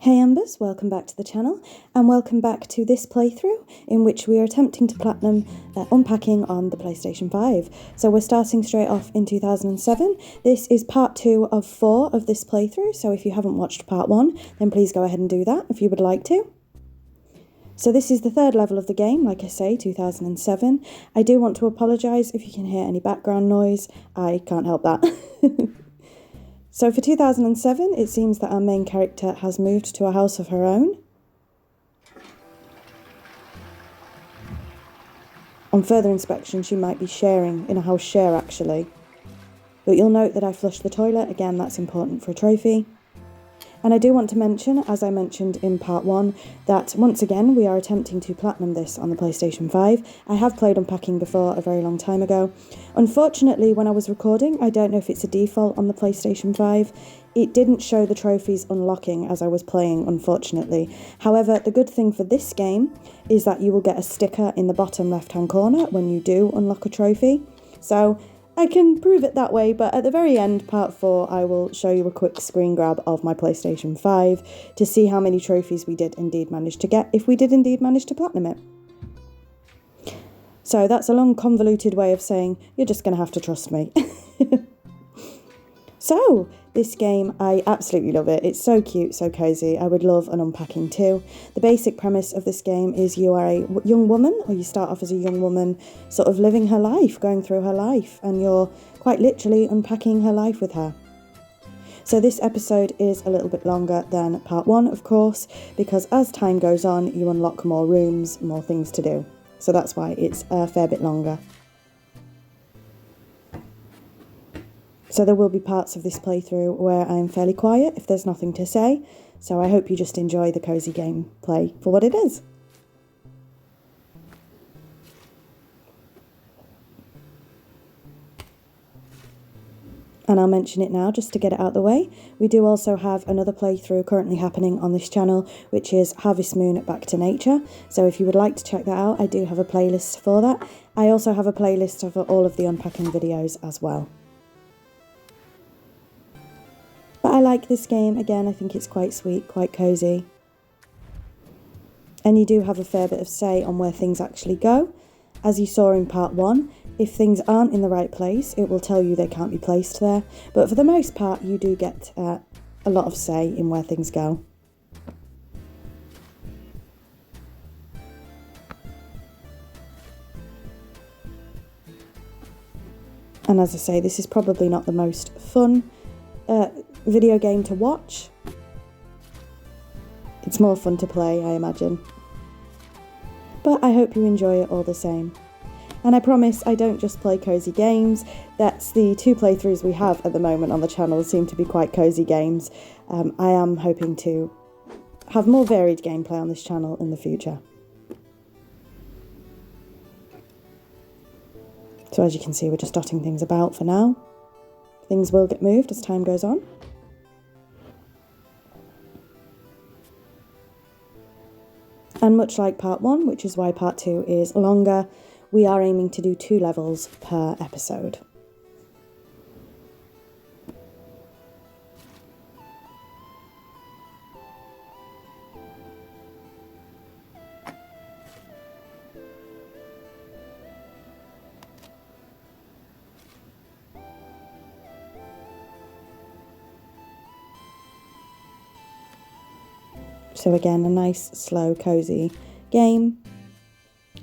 Hey Embers, welcome back to the channel, and welcome back to this playthrough in which we are attempting to platinum Unpacking on the PlayStation 5. So we're starting straight off in 2007. This is part 2 of 4 of this playthrough, so if you haven't watched part 1, then please go ahead and do that if you would like to. So this is the third level of the game, like I say, 2007. I do want to apologise if you can hear any background noise. I can't help that. So for 2007, it seems that our main character has moved to a house of her own. On further inspection, she might be sharing in a house share, actually. But you'll note that I flushed the toilet. Again, that's important for a trophy. And I do want to mention, as I mentioned in part 1, that once again we are attempting to platinum this on the PlayStation 5. I have played Unpacking before a very long time ago. Unfortunately, when I was recording, I don't know if it's a default on the PlayStation 5, it didn't show the trophies unlocking as I was playing, unfortunately. However, the good thing for this game is that you will get a sticker in the bottom left-hand corner when you do unlock a trophy. So I can prove it that way, but at the very end, part 4, I will show you a quick screen grab of my PlayStation 5 to see how many trophies we did indeed manage to get, if we did indeed manage to platinum it. So that's a long convoluted way of saying, you're just going to have to trust me. So, this game, I absolutely love it. It's so cute, so cosy. I would love an Unpacking too. The basic premise of this game is you are a young woman, or you start off as a young woman, sort of living her life, going through her life, and you're quite literally unpacking her life with her. So this episode is a little bit longer than part 1, of course, because as time goes on, you unlock more rooms, more things to do. So that's why it's a fair bit longer. So there will be parts of this playthrough where I'm fairly quiet if there's nothing to say, so I hope you just enjoy the cosy gameplay for what it is. And I'll mention it now just to get it out of the way. We do also have another playthrough currently happening on this channel, which is Harvest Moon Back to Nature. So if you would like to check that out, I do have a playlist for that. I also have a playlist for all of the Unpacking videos as well. But I like this game. Again, I think it's quite sweet, quite cosy. And you do have a fair bit of say on where things actually go. As you saw in part 1, if things aren't in the right place, it will tell you they can't be placed there. But for the most part, you do get a lot of say in where things go. And as I say, this is probably not the most fun video game to watch. It's more fun to play, I imagine. But I hope you enjoy it all the same. And I promise I don't just play cosy games. That's the 2 playthroughs we have at the moment on the channel seem to be quite cosy games. I am hoping to have more varied gameplay on this channel in the future. So as you can see, we're just dotting things about for now. Things will get moved as time goes on. And much like part 1, which is why part 2 is longer, we are aiming to do 2 levels per episode. So again, a nice, slow, cosy game.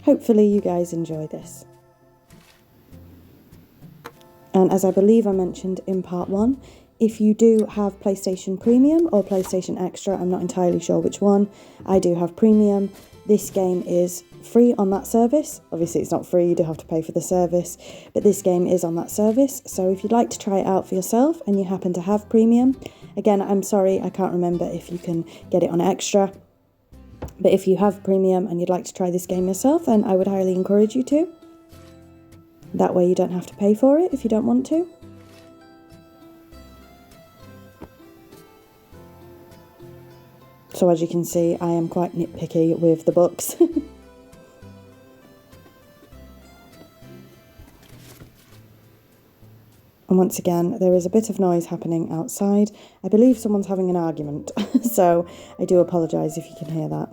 Hopefully you guys enjoy this. And as I believe I mentioned in part 1, if you do have PlayStation Premium or PlayStation Extra, I'm not entirely sure which one, I do have Premium. This game is free on that service. Obviously it's not free, you do have to pay for the service, but this game is on that service. So if you'd like to try it out for yourself and you happen to have Premium, again, I'm sorry, I can't remember if you can get it on Extra, but if you have Premium and you'd like to try this game yourself, then I would highly encourage you to. That way you don't have to pay for it if you don't want to. So as you can see, I am quite nitpicky with the books. And once again, there is a bit of noise happening outside. I believe someone's having an argument, so I do apologise if you can hear that.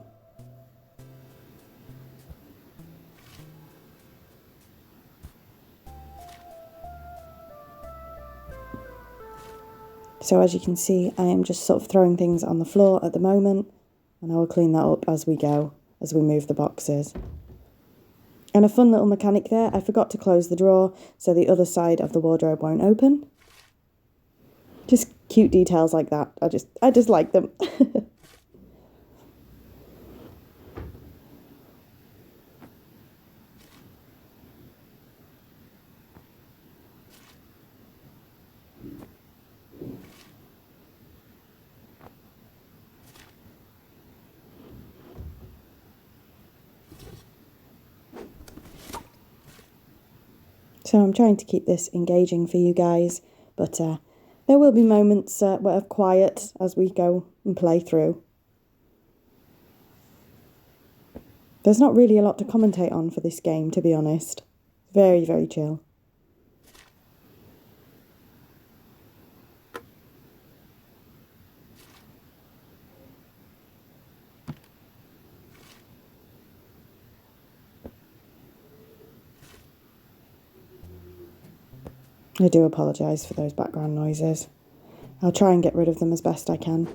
So as you can see, I am just sort of throwing things on the floor at the moment, and I will clean that up as we go, as we move the boxes. And a fun little mechanic there, I forgot to close the drawer, so the other side of the wardrobe won't open. Just cute details like that, I just like them. So I'm trying to keep this engaging for you guys, but there will be moments of quiet as we go and play through. There's not really a lot to commentate on for this game, to be honest. Very, very chill. I do apologise for those background noises. I'll try and get rid of them as best I can.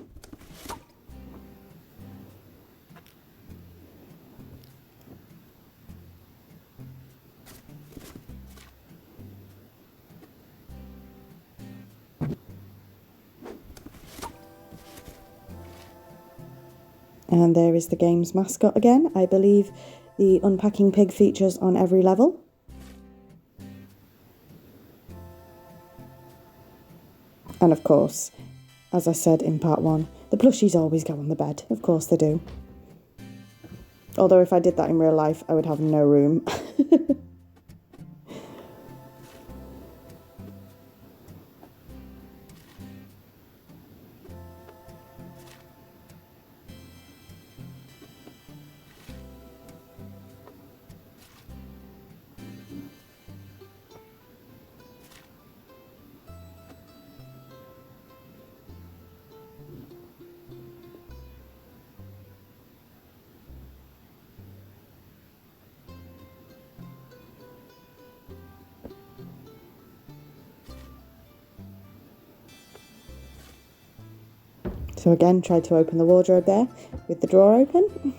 And there is the game's mascot again. I believe the Unpacking pig features on every level. And of course, as I said in part 1, the plushies always go on the bed. Of course they do. Although if I did that in real life, I would have no room. So again, tried to open the wardrobe there with the drawer open.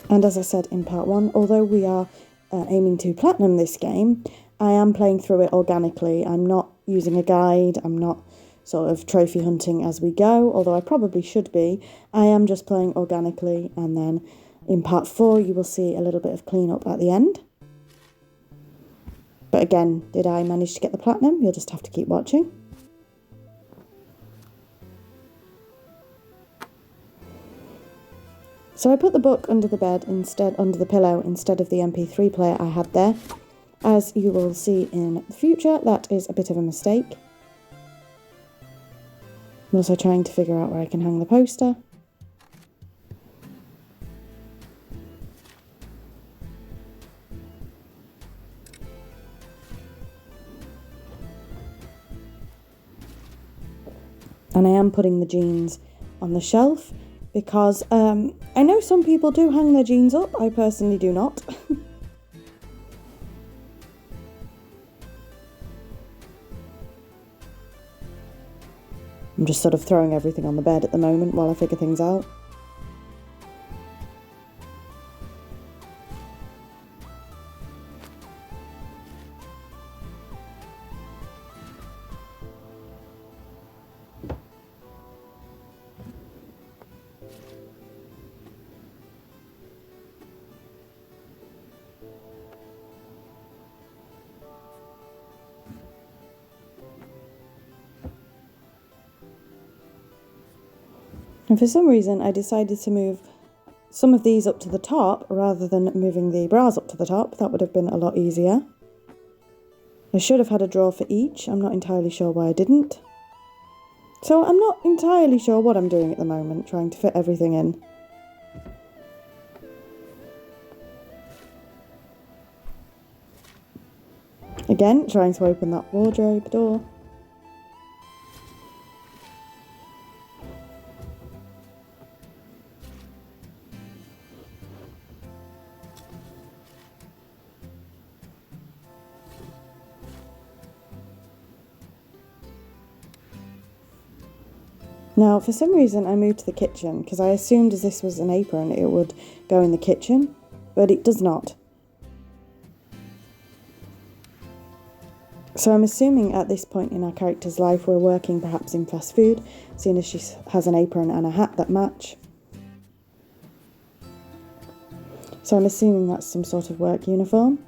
And as I said in part 1, although we are aiming to platinum this game, I am playing through it organically. I'm not using a guide, I'm not sort of trophy hunting as we go, although I probably should be. I am just playing organically, and then in part 4 you will see a little bit of cleanup at the end. But again, did I manage to get the platinum? You'll just have to keep watching. So I put the book under the bed instead, under the pillow, instead of the MP3 player I had there. As you will see in the future, that is a bit of a mistake. I'm also trying to figure out where I can hang the poster. And I am putting the jeans on the shelf because I know some people do hang their jeans up. I personally do not. I'm just sort of throwing everything on the bed at the moment while I figure things out. And for some reason, I decided to move some of these up to the top rather than moving the bras up to the top. That would have been a lot easier. I should have had a drawer for each. I'm not entirely sure why I didn't. So I'm not entirely sure what I'm doing at the moment, trying to fit everything in. Again, trying to open that wardrobe door. Now, for some reason, I moved to the kitchen because I assumed as this was an apron, it would go in the kitchen, but it does not. So I'm assuming at this point in our character's life, we're working perhaps in fast food, seeing as she has an apron and a hat that match. So I'm assuming that's some sort of work uniform.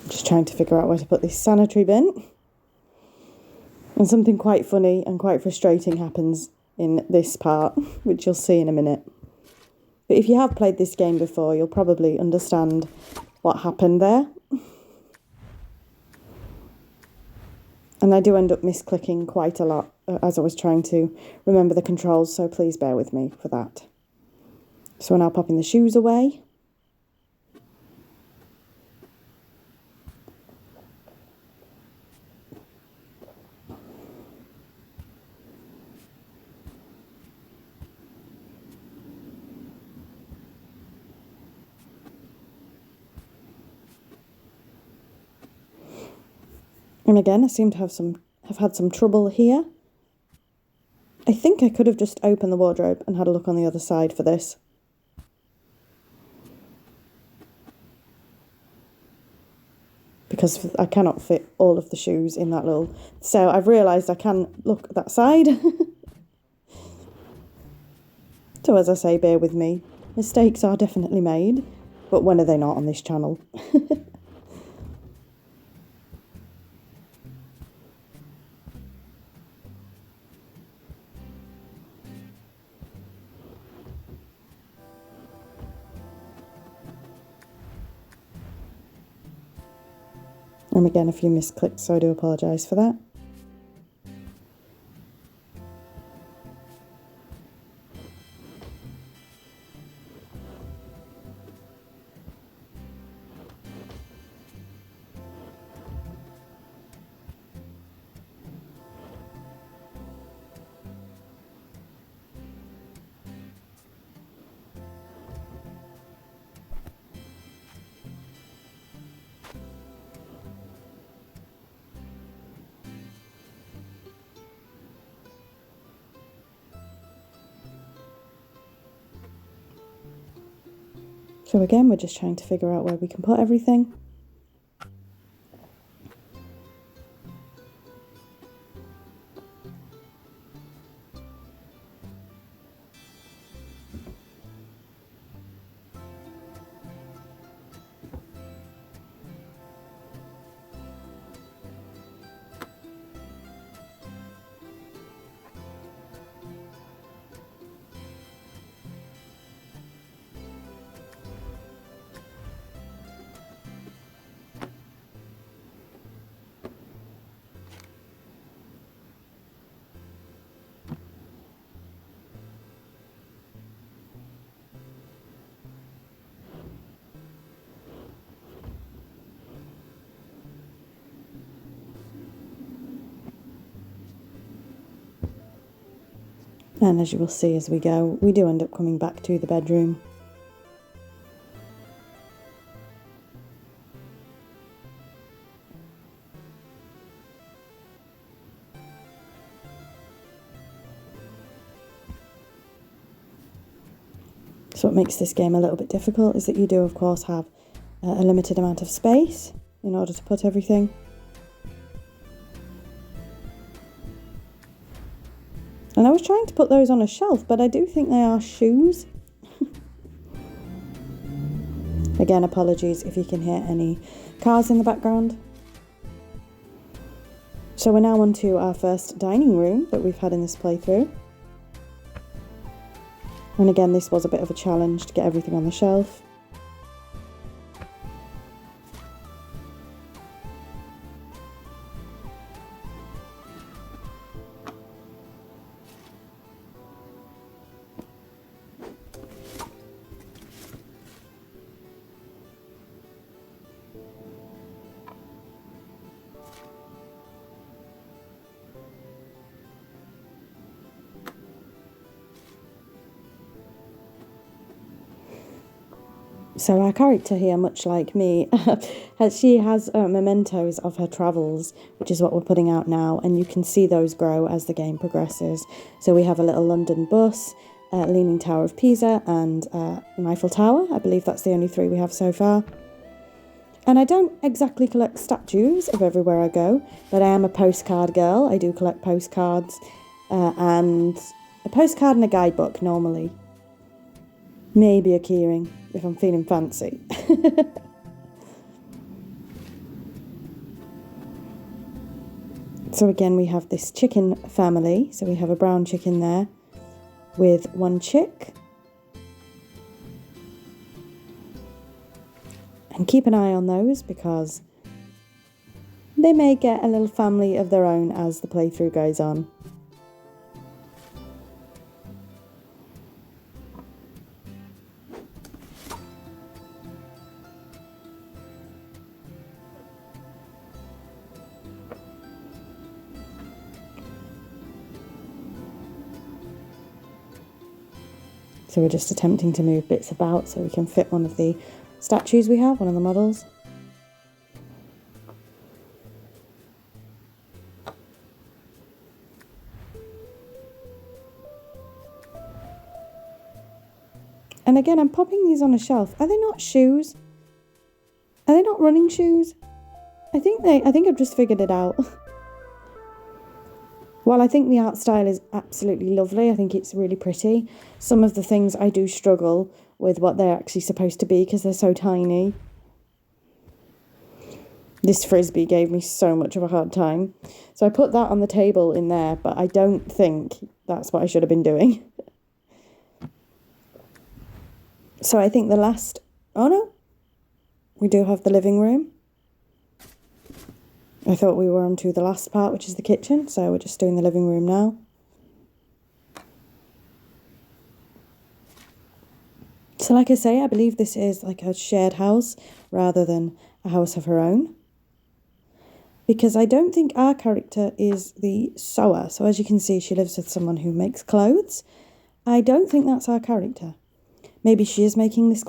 Just trying to figure out where to put this sanitary bin. And something quite funny and quite frustrating happens in this part, which you'll see in a minute. But if you have played this game before, you'll probably understand what happened there. And I do end up misclicking quite a lot as I was trying to remember the controls, so please bear with me for that. So we're now popping the shoes away. And again, I seem to have had some trouble here. I think I could have just opened the wardrobe and had a look on the other side for this. Because I cannot fit all of the shoes in that little... So I've realised I can look at that side. So as I say, bear with me. Mistakes are definitely made, but when are they not on this channel? And again, a few misclicks, so I do apologise for that. So again, we're just trying to figure out where we can put everything. And as you will see as we go, we do end up coming back to the bedroom. So what makes this game a little bit difficult is that you do, of course, have a limited amount of space in order to put everything. And I was trying to put those on a shelf, but I do think they are shoes. Again, apologies if you can hear any cars in the background. So we're now on to our first dining room that we've had in this playthrough. And again, this was a bit of a challenge to get everything on the shelf. So our character here, much like me, she has mementos of her travels, which is what we're putting out now, and you can see those grow as the game progresses. So we have a little London bus, Leaning Tower of Pisa, and an Eiffel Tower. I believe that's the only 3 we have so far. And I don't exactly collect statues of everywhere I go, but I am a postcard girl. I do collect postcards, and a postcard and a guidebook normally. Maybe a keyring if I'm feeling fancy. So again, we have this chicken family. So we have a brown chicken there with 1 chick. And keep an eye on those because they may get a little family of their own as the playthrough goes on. So we're just attempting to move bits about so we can fit one of the statues we have, one of the models. And again, I'm popping these on a shelf. Are they not shoes? Are they not running shoes? I think I've just figured it out. While I think the art style is absolutely lovely, I think it's really pretty, some of the things I do struggle with what they're actually supposed to be because they're so tiny. This frisbee gave me so much of a hard time. So I put that on the table in there, but I don't think that's what I should have been doing. So I think the last... Oh no, we do have the living room. I thought we were on to the last part, which is the kitchen, so we're just doing the living room now. So like I say, I believe this is like a shared house rather than a house of her own. Because I don't think our character is the sewer. So as you can see, she lives with someone who makes clothes. I don't think that's our character. Maybe she is making this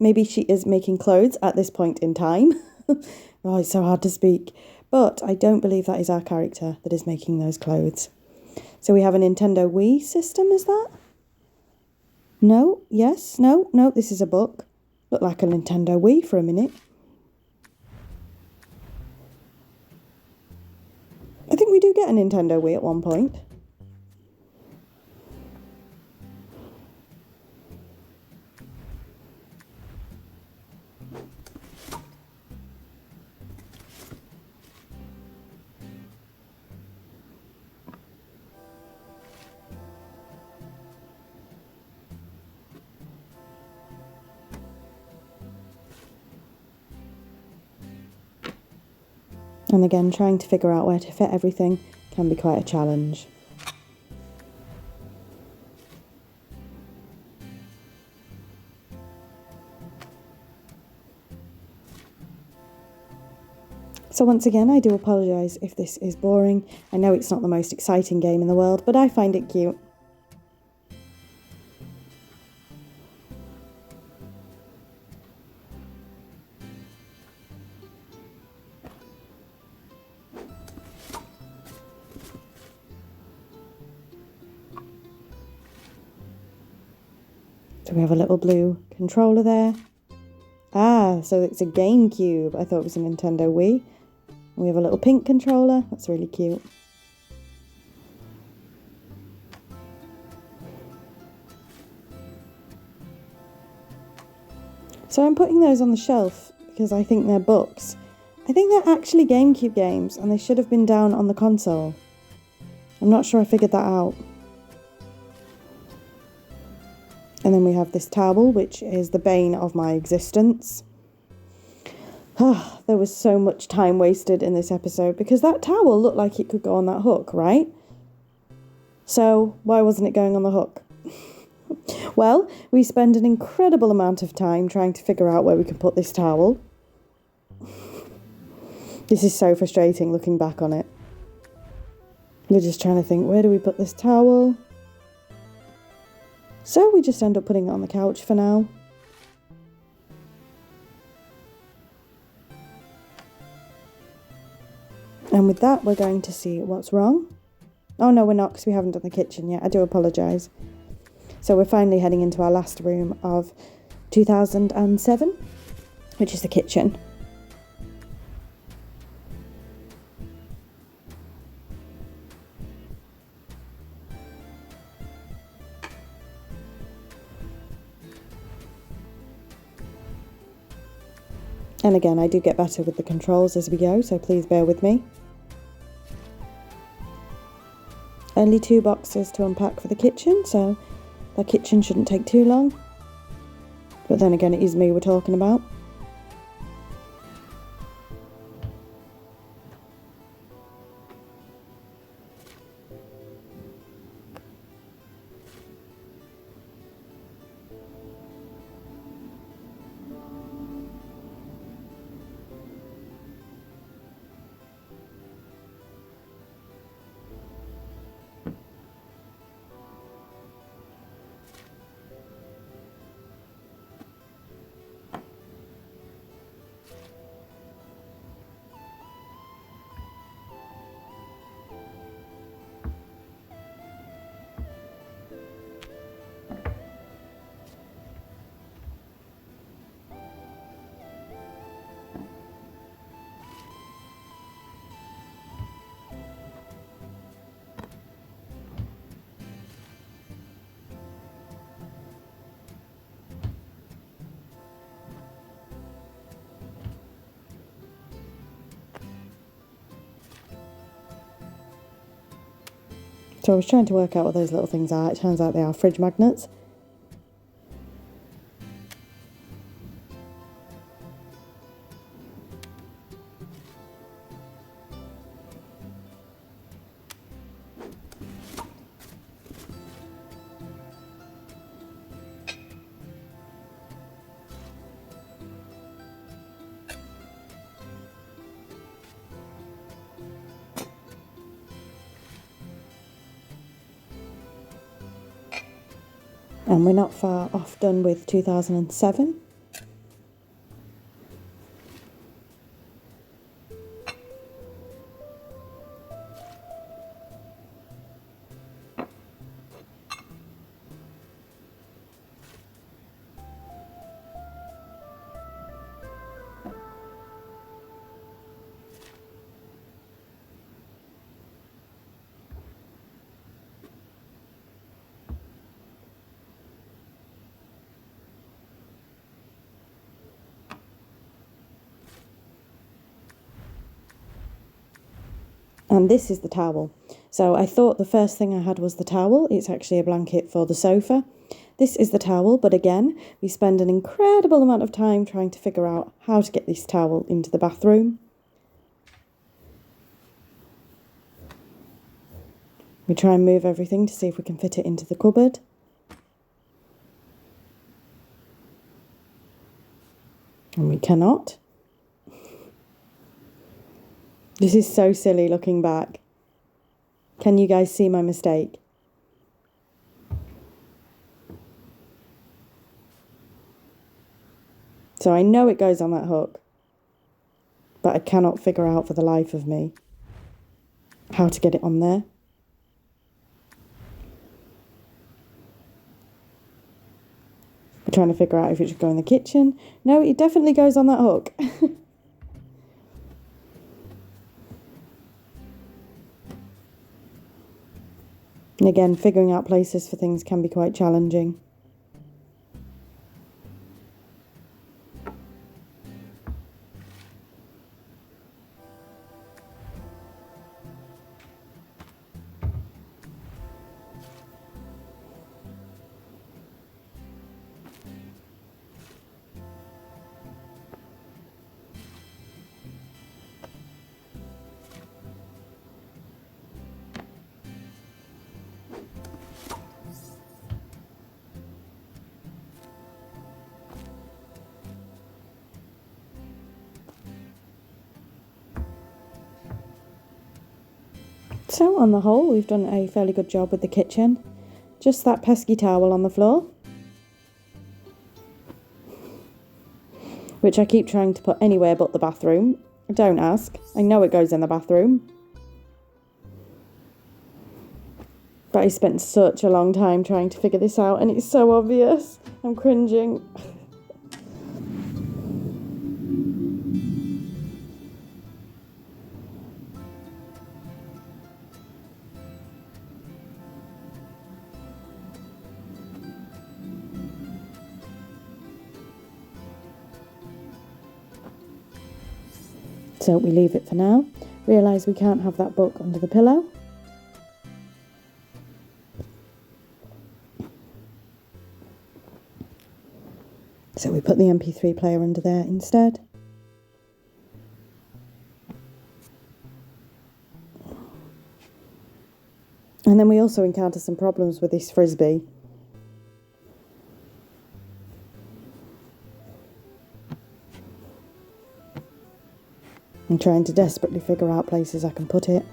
Maybe she is making clothes at this point in time. Oh, it's so hard to speak. But I don't believe that is our character that is making those clothes. So we have a Nintendo Wii system, is that? No, yes, no, this is a book. Looked like a Nintendo Wii for a minute. I think we do get a Nintendo Wii at one point. And again, trying to figure out where to fit everything can be quite a challenge. So once again, I do apologise if this is boring. I know it's not the most exciting game in the world, but I find it cute. So we have a little blue controller there. Ah, so it's a GameCube. I thought it was a Nintendo Wii. We have a little pink controller. That's really cute. So I'm putting those on the shelf because I think they're books. I think they're actually GameCube games and they should have been down on the console. I'm not sure I figured that out. And then we have this towel, which is the bane of my existence. There was so much time wasted in this episode because that towel looked like it could go on that hook, right? So why wasn't it going on the hook? Well, we spend an incredible amount of time trying to figure out where we can put this towel. This is so frustrating looking back on it. We're just trying to think, where do we put this towel? So we just end up putting it on the couch for now. And with that, we're going to see what's wrong. Oh no, we're not, because we haven't done the kitchen yet. I do apologise. So we're finally heading into our last room of 2007, which is the kitchen. And again, I do get better with the controls as we go, so please bear with me. Only 2 boxes to unpack for the kitchen, so the kitchen shouldn't take too long. But then again, it is me we're talking about. So I was trying to work out what those little things are. It turns out they are fridge magnets. And we're not far off done with 2007. And this is the towel. So I thought the first thing I had was the towel. It's actually a blanket for the sofa. This is the towel, but again, we spend an incredible amount of time trying to figure out how to get this towel into the bathroom. We try and move everything to see if we can fit it into the cupboard. And we cannot. This is so silly looking back. Can you guys see my mistake? So I know it goes on that hook, but I cannot figure out for the life of me how to get it on there. Trying to figure out if it should go in the kitchen. No, it definitely goes on that hook. And again, figuring out places for things can be quite challenging. So on the whole, we've done a fairly good job with the kitchen. Just that pesky towel on the floor, which I keep trying to put anywhere but the bathroom. Don't ask. I know it goes in the bathroom. But I spent such a long time trying to figure this out and it's so obvious. I'm cringing. So we leave it for now. Realise we can't have that book under the pillow. So we put the MP3 player under there instead. And then we also encounter some problems with this frisbee. I'm trying to desperately figure out places I can put it.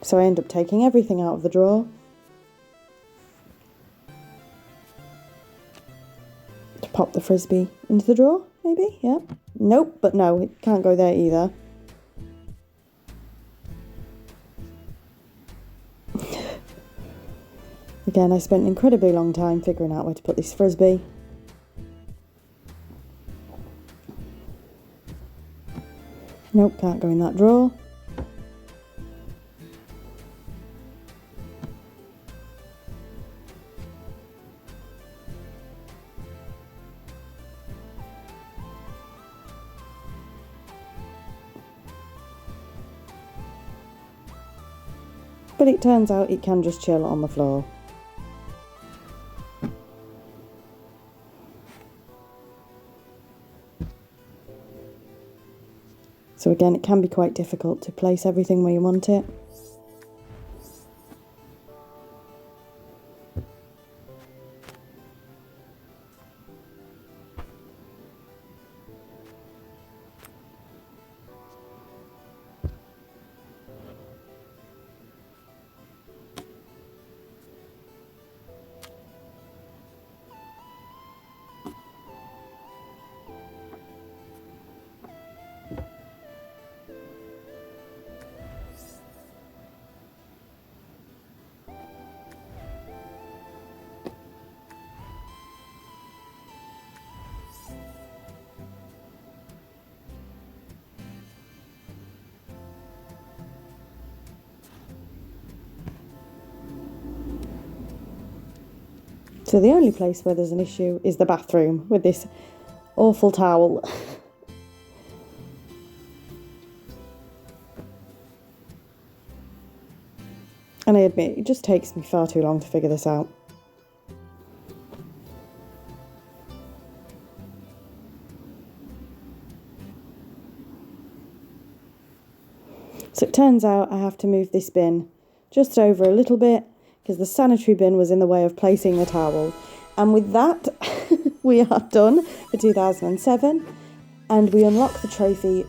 So I end up taking everything out of the drawer to pop the frisbee into the drawer, maybe, yeah. Nope, but no, it can't go there either. Again, I spent an incredibly long time figuring out where to put this frisbee. Nope, can't go in that drawer. But it turns out it can just chill on the floor. So again, it can be quite difficult to place everything where you want it. So the only place where there's an issue is the bathroom with this awful towel. And I admit, it just takes me far too long to figure this out. So it turns out I have to move this bin just over a little bit because the sanitary bin was in the way of placing the towel. And with that, we are done for 2007. And we unlock the trophy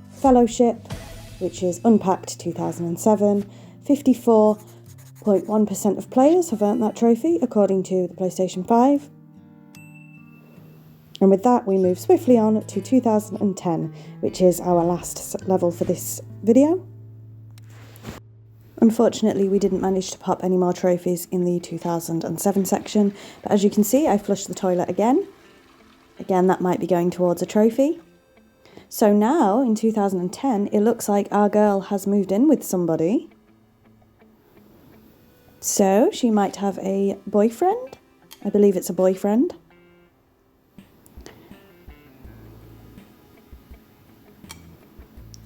Fellowship, which is Unpacked 2007. 54.1% of players have earned that trophy, according to the PlayStation 5. And with that, we move swiftly on to 2010, which is our last level for this video. Unfortunately, we didn't manage to pop any more trophies in the 2007 section, but as you can see, I flushed the toilet again. Again, that might be going towards a trophy. So now, in 2010, it looks like our girl has moved in with somebody. So she might have a boyfriend. I believe it's a boyfriend.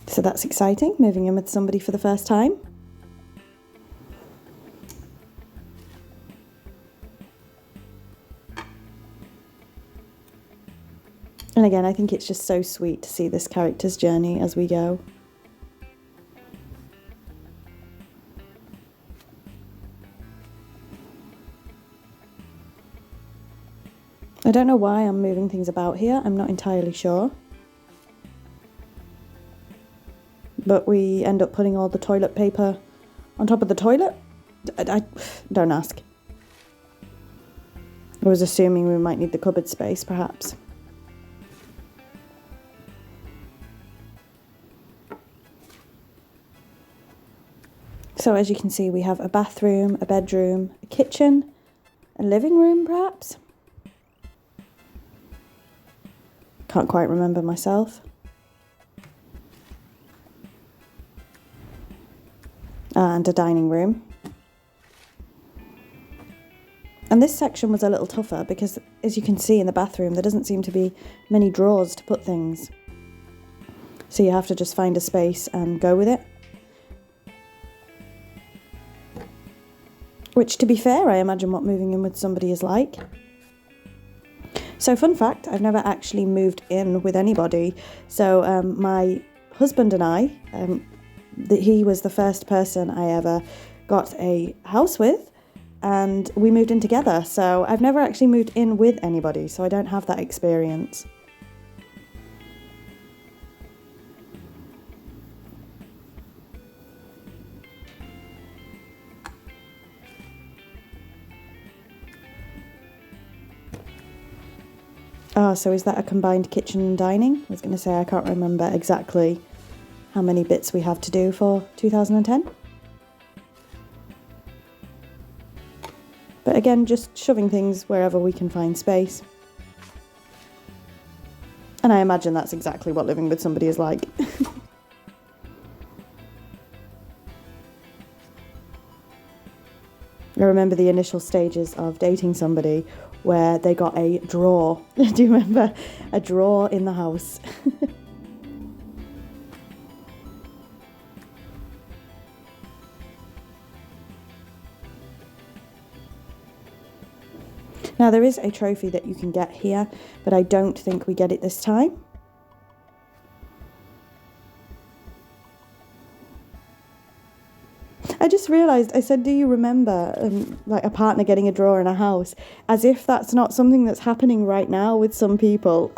So that's exciting, moving in with somebody for the first time. And again, I think it's just so sweet to see this character's journey as we go. I don't know why I'm moving things about here, I'm not entirely sure. But we end up putting all the toilet paper on top of the toilet? I don't ask. I was assuming we might need the cupboard space, perhaps. So as you can see, we have a bathroom, a bedroom, a kitchen, a living room, perhaps? Can't quite remember myself. And a dining room. And this section was a little tougher because, as you can see in the bathroom, there doesn't seem to be many drawers to put things. So you have to just find a space and go with it. Which, to be fair, I imagine what moving in with somebody is like. So, fun fact, I've never actually moved in with anybody. So, my husband and I, he was the first person I ever got a house with, and we moved in together. So, I've never actually moved in with anybody, so I don't have that experience. Ah, so is that a combined kitchen and dining? I was going to say I can't remember exactly how many bits we have to do for 2010. But again, just shoving things wherever we can find space. And I imagine that's exactly what living with somebody is like. I remember the initial stages of dating somebody where they got a drawer. Do you remember? A drawer in the house. Now there is a trophy that you can get here, but I don't think we get it this time. I just realised, I said, do you remember like a partner getting a drawer in a house? As if that's not something that's happening right now with some people.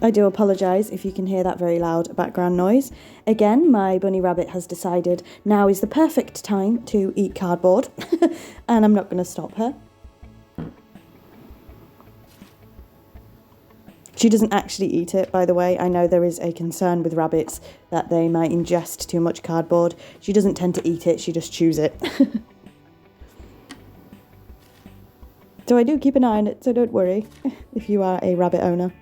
I do apologise if you can hear that very loud background noise. Again, my bunny rabbit has decided now is the perfect time to eat cardboard, and I'm not going to stop her. She doesn't actually eat it, by the way. I know there is a concern with rabbits that they might ingest too much cardboard. She doesn't tend to eat it, she just chews it. So I do keep an eye on it, so don't worry if you are a rabbit owner.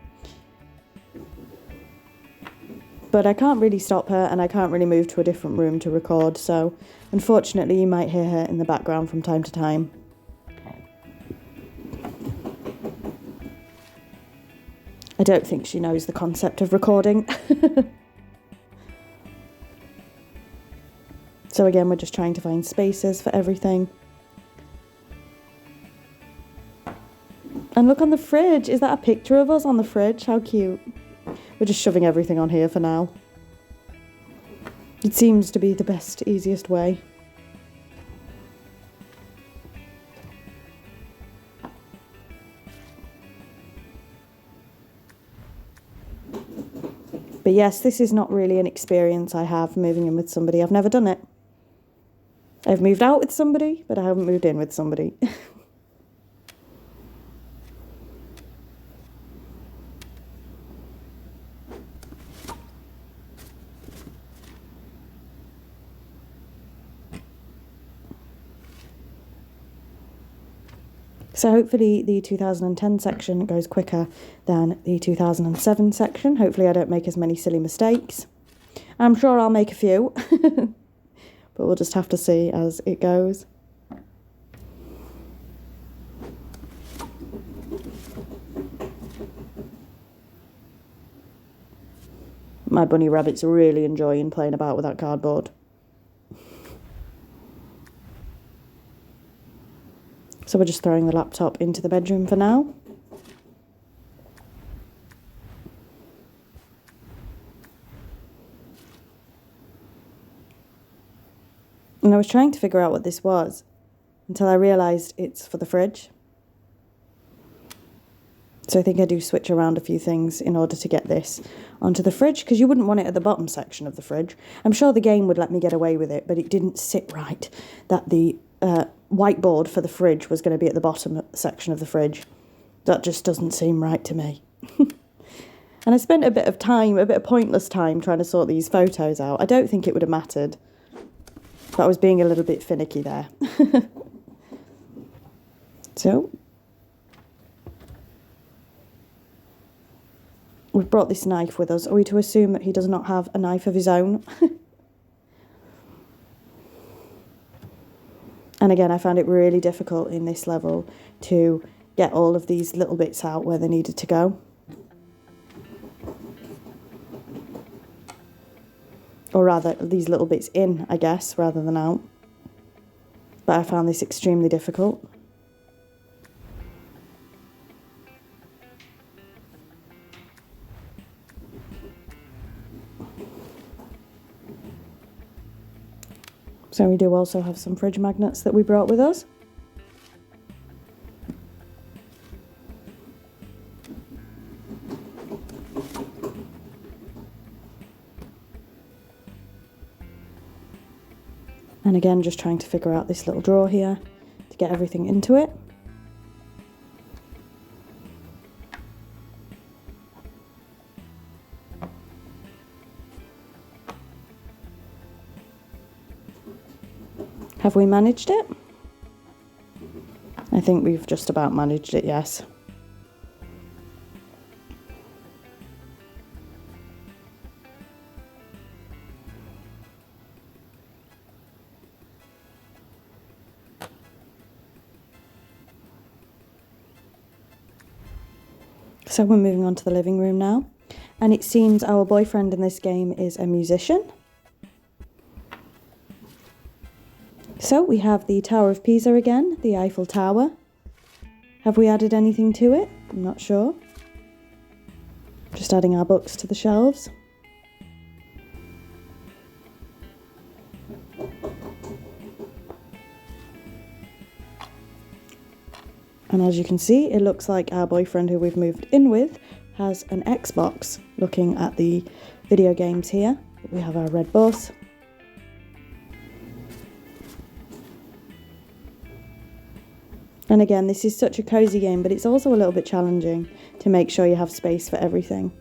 But I can't really stop her, and I can't really move to a different room to record, so unfortunately you might hear her in the background from time to time. I don't think she knows the concept of recording. So again, we're just trying to find spaces for everything. And look on the fridge. Is that a picture of us on the fridge? How cute. We're just shoving everything on here for now. It seems to be the best, easiest way. But yes, this is not really an experience I have moving in with somebody. I've never done it. I've moved out with somebody, but I haven't moved in with somebody. So hopefully the 2010 section goes quicker than the 2007 section. Hopefully I don't make as many silly mistakes. I'm sure I'll make a few, but we'll just have to see as it goes. My bunny rabbit's really enjoying playing about with that cardboard. So we're just throwing the laptop into the bedroom for now. And I was trying to figure out what this was until I realised it's for the fridge. So I think I do switch around a few things in order to get this onto the fridge, because you wouldn't want it at the bottom section of the fridge. I'm sure the game would let me get away with it, but it didn't sit right that the whiteboard for the fridge was going to be at the bottom section of the fridge. That just doesn't seem right to me. And I spent a bit of pointless time trying to sort these photos out. I don't think it would have mattered, but I was being a little bit finicky there. So we've brought this knife with us. Are we to assume that he does not have a knife of his own? And again, I found it really difficult in this level to get all of these little bits out where they needed to go. Or rather, these little bits in, I guess, rather than out. But I found this extremely difficult. So we do also have some fridge magnets that we brought with us. And again, just trying to figure out this little drawer here to get everything into it. Have we managed it? I think we've just about managed it, yes. So we're moving on to the living room now, and it seems our boyfriend in this game is a musician. So we have the Tower of Pisa again, the Eiffel Tower. Have we added anything to it? I'm not sure. Just adding our books to the shelves. And as you can see, it looks like our boyfriend who we've moved in with has an Xbox. Looking at the video games here, we have our red bus. And again, this is such a cozy game, but it's also a little bit challenging to make sure you have space for everything.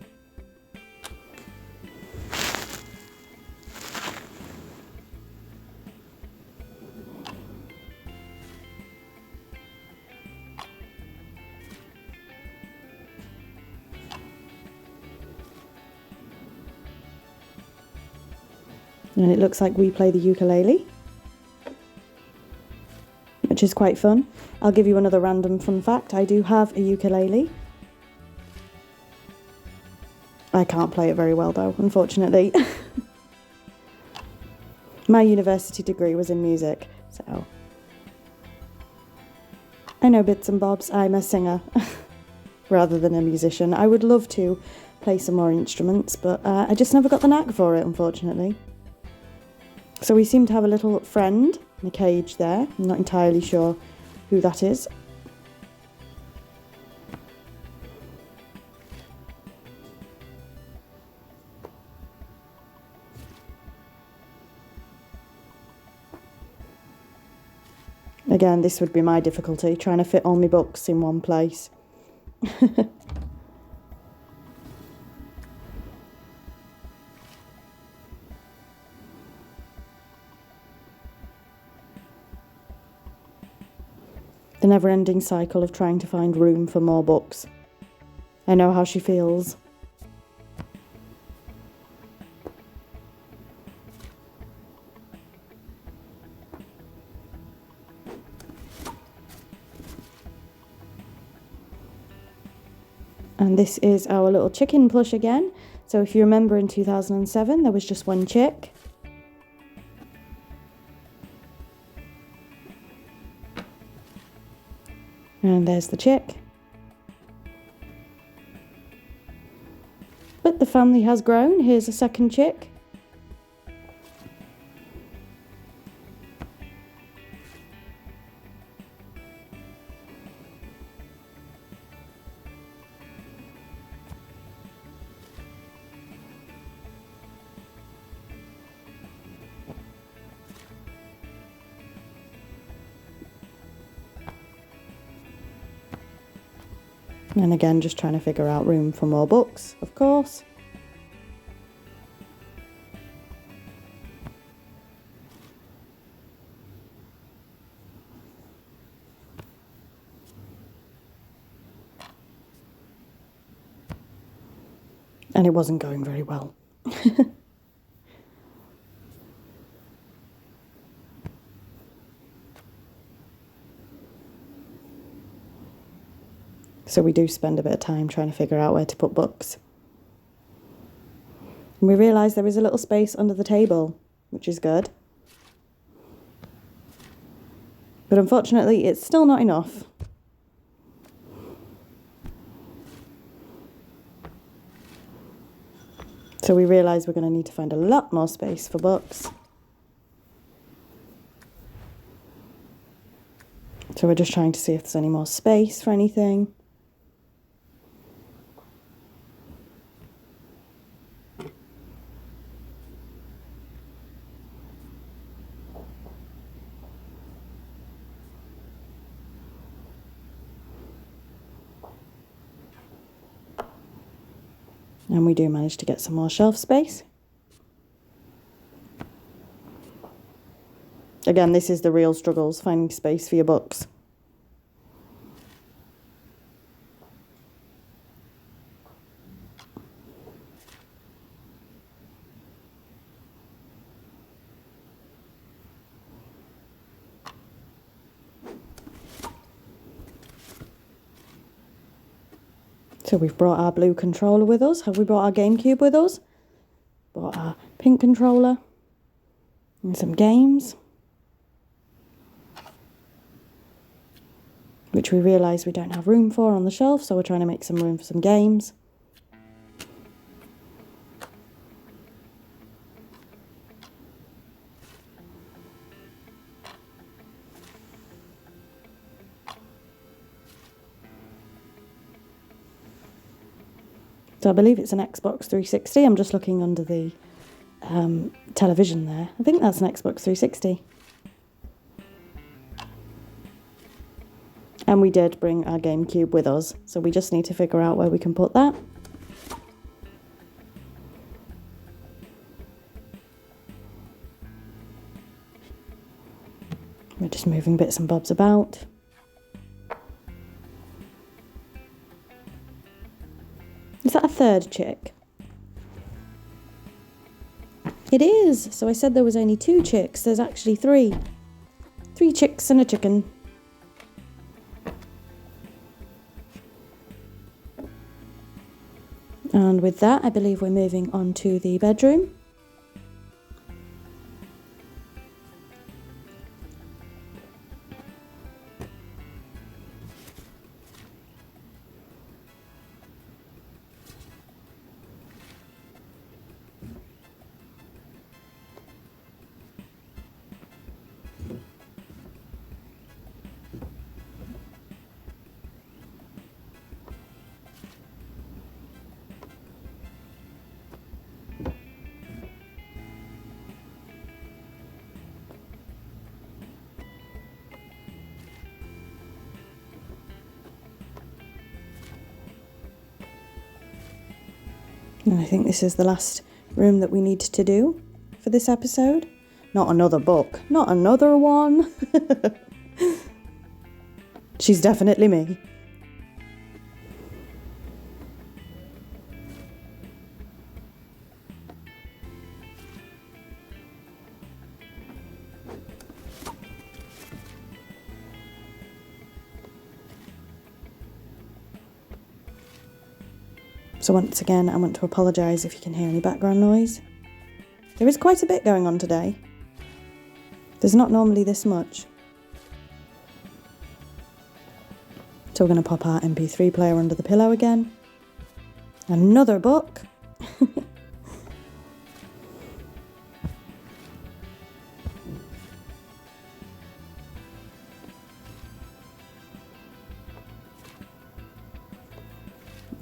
And it looks like we play the ukulele, which is quite fun. I'll give you another random fun fact. I do have a ukulele. I can't play it very well though, unfortunately. My university degree was in music, so I know bits and bobs. I'm a singer rather than a musician. I would love to play some more instruments, but I just never got the knack for it, unfortunately. So we seem to have a little friend in a cage there. I'm not entirely sure who that is. Again, this would be my difficulty, trying to fit all my books in one place. The never-ending cycle of trying to find room for more books. I know how she feels. And this is our little chicken plush again. So if you remember in 2007, there was just one chick. And there's the chick. But the family has grown. Here's a second chick. And again, just trying to figure out room for more books, of course. And it wasn't going very well. So we do spend a bit of time trying to figure out where to put books. And we realise there is a little space under the table, which is good. But unfortunately, it's still not enough. So we realise we're going to need to find a lot more space for books. So we're just trying to see if there's any more space for anything. And we do manage to get some more shelf space. Again, this is the real struggles, finding space for your books. So we've brought our blue controller with us. Have we brought our GameCube with us? Brought our pink controller and some games, which we realise we don't have room for on the shelf, so we're trying to make some room for some games. So I believe it's an Xbox 360. I'm just looking under the television there. I think that's an Xbox 360. And we did bring our GameCube with us, so we just need to figure out where we can put that. We're just moving bits and bobs about. Is that a third chick? It is! So I said there was only 2 chicks. There's actually 3. 3 chicks and a chicken. And with that, I believe we're moving on to the bedroom. And I think this is the last room that we need to do for this episode. Not another book. Not another one. She's definitely me. So once again, I want to apologise if you can hear any background noise. There is quite a bit going on today. There's not normally this much. So we're going to pop our MP3 player under the pillow again. Another book.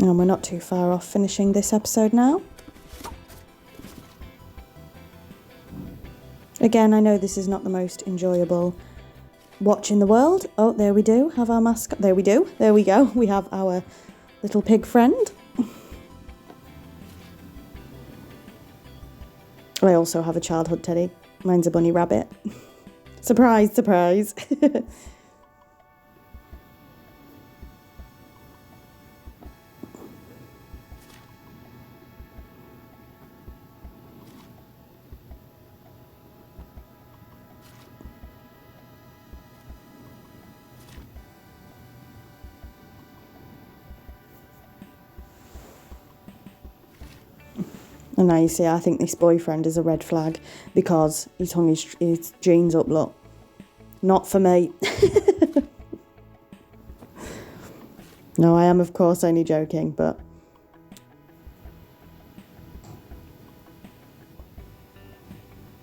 And we're not too far off finishing this episode now. Again, I know this is not the most enjoyable watch in the world. Oh, there we do have our mascot. There we do. There we go. We have our little pig friend. I also have a childhood teddy. Mine's a bunny rabbit. Surprise, surprise. And now you see, I think this boyfriend is a red flag because he's hung his jeans up, look. Not for me. No, I am, of course, only joking, but...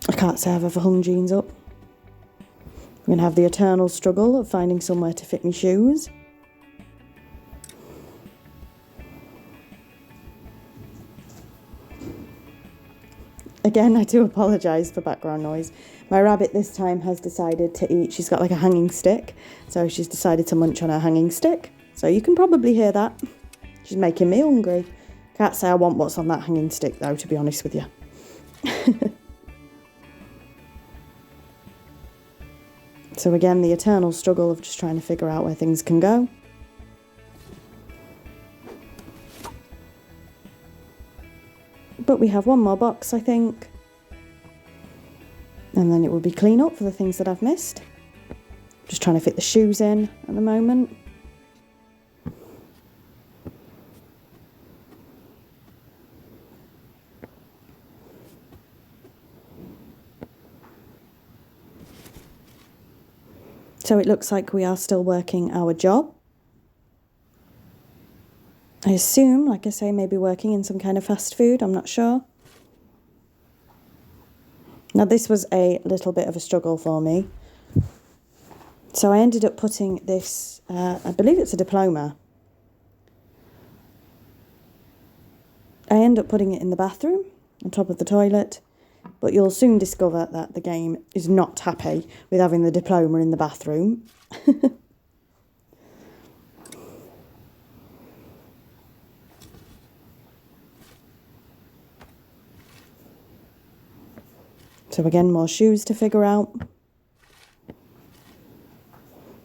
I can't say I've ever hung jeans up. I'm going to have the eternal struggle of finding somewhere to fit my shoes. Again, I do apologise for background noise. My rabbit this time has decided to eat. She's got like a hanging stick, so she's decided to munch on her hanging stick. So you can probably hear that. She's making me hungry. Can't say I want what's on that hanging stick though, to be honest with you. So again, the eternal struggle of just trying to figure out where things can go. But we have one more box, I think. And then it will be clean up for the things that I've missed. Just trying to fit the shoes in at the moment. So it looks like we are still working our job. I assume, like I say, maybe working in some kind of fast food, I'm not sure. Now this was a little bit of a struggle for me. So I ended up putting this, I believe it's a diploma. I end up putting it in the bathroom, on top of the toilet, but you'll soon discover that the game is not happy with having the diploma in the bathroom. So again, more shoes to figure out.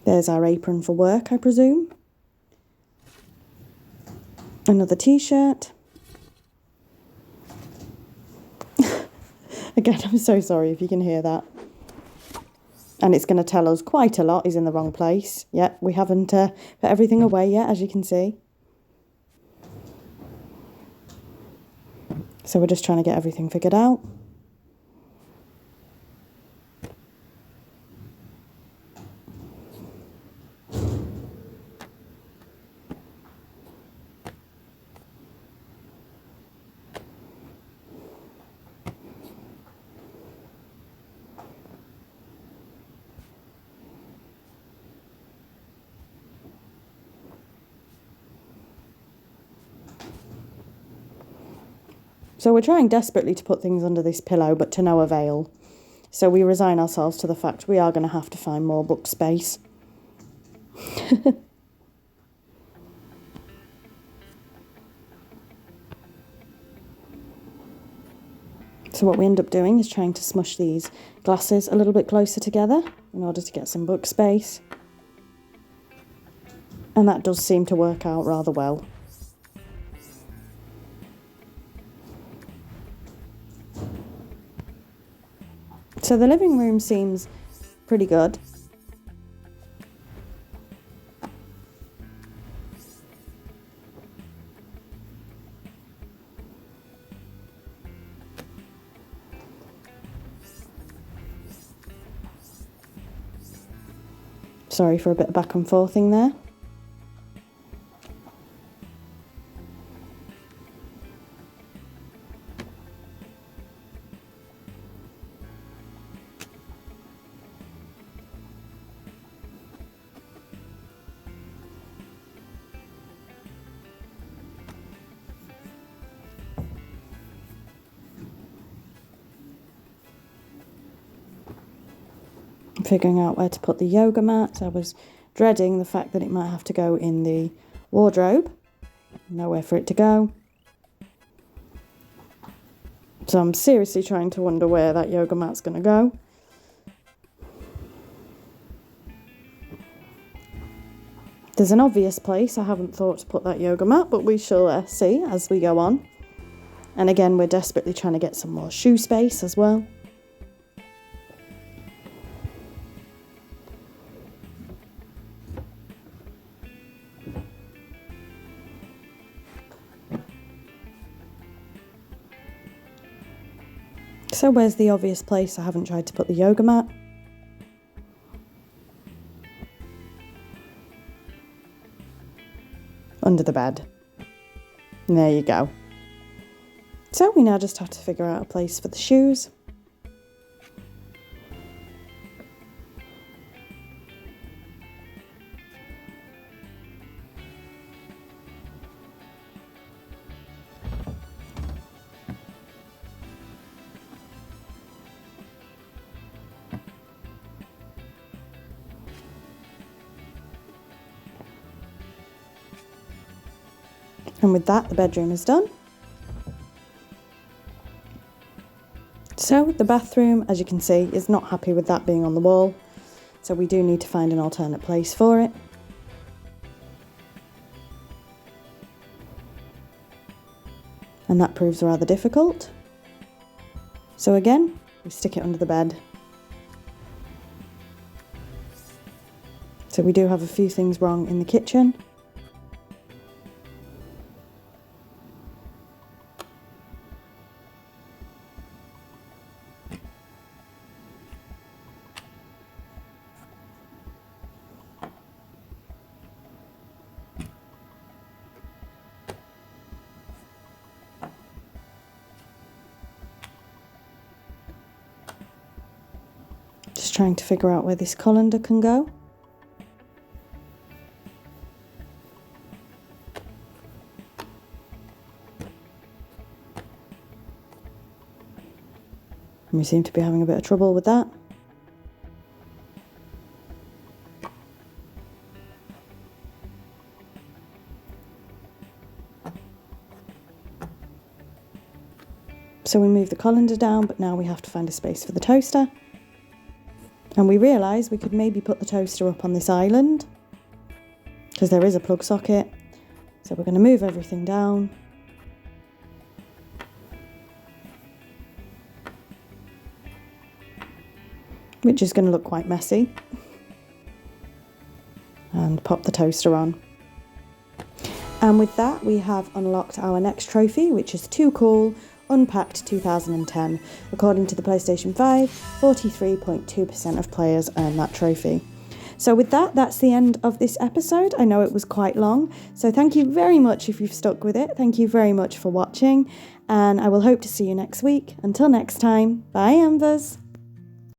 There's our apron for work, I presume. Another t-shirt. Again, I'm so sorry if you can hear that. And it's going to tell us quite a lot is in the wrong place. Yeah, we haven't put everything away yet, as you can see. So we're just trying to get everything figured out. So we're trying desperately to put things under this pillow, but to no avail. So we resign ourselves to the fact we are going to have to find more book space. So what we end up doing is trying to smush these glasses a little bit closer together in order to get some book space. And that does seem to work out rather well. So the living room seems pretty good. Sorry for a bit of back and forthing there. Figuring out where to put the yoga mat. I was dreading the fact that it might have to go in the wardrobe. Nowhere for it to go. So I'm seriously trying to wonder where that yoga mat's going to go. There's an obvious place I haven't thought to put that yoga mat, but we shall see as we go on. And again, we're desperately trying to get some more shoe space as well. So where's the obvious place I haven't tried to put the yoga mat? Under the bed. And there you go. So we now just have to figure out a place for the shoes. And with that, the bedroom is done. So the bathroom, as you can see, is not happy with that being on the wall. So we do need to find an alternate place for it. And that proves rather difficult. So again, we stick it under the bed. So we do have a few things wrong in the kitchen. Just trying to figure out where this colander can go. And we seem to be having a bit of trouble with that. So we move the colander down, but now we have to find a space for the toaster. And we realise we could maybe put the toaster up on this island, because there is a plug socket. So we're going to move everything down. Which is going to look quite messy. And pop the toaster on. And with that, we have unlocked our next trophy, which is Too Cool, Unpacked 2010. According to the PlayStation 5, 43.2% of players earn that trophy. So with that, that's the end of this episode. I know it was quite long, so thank you very much if you've stuck with it. Thank you very much for watching, and I will hope to see you next week. Until next time, bye Embers!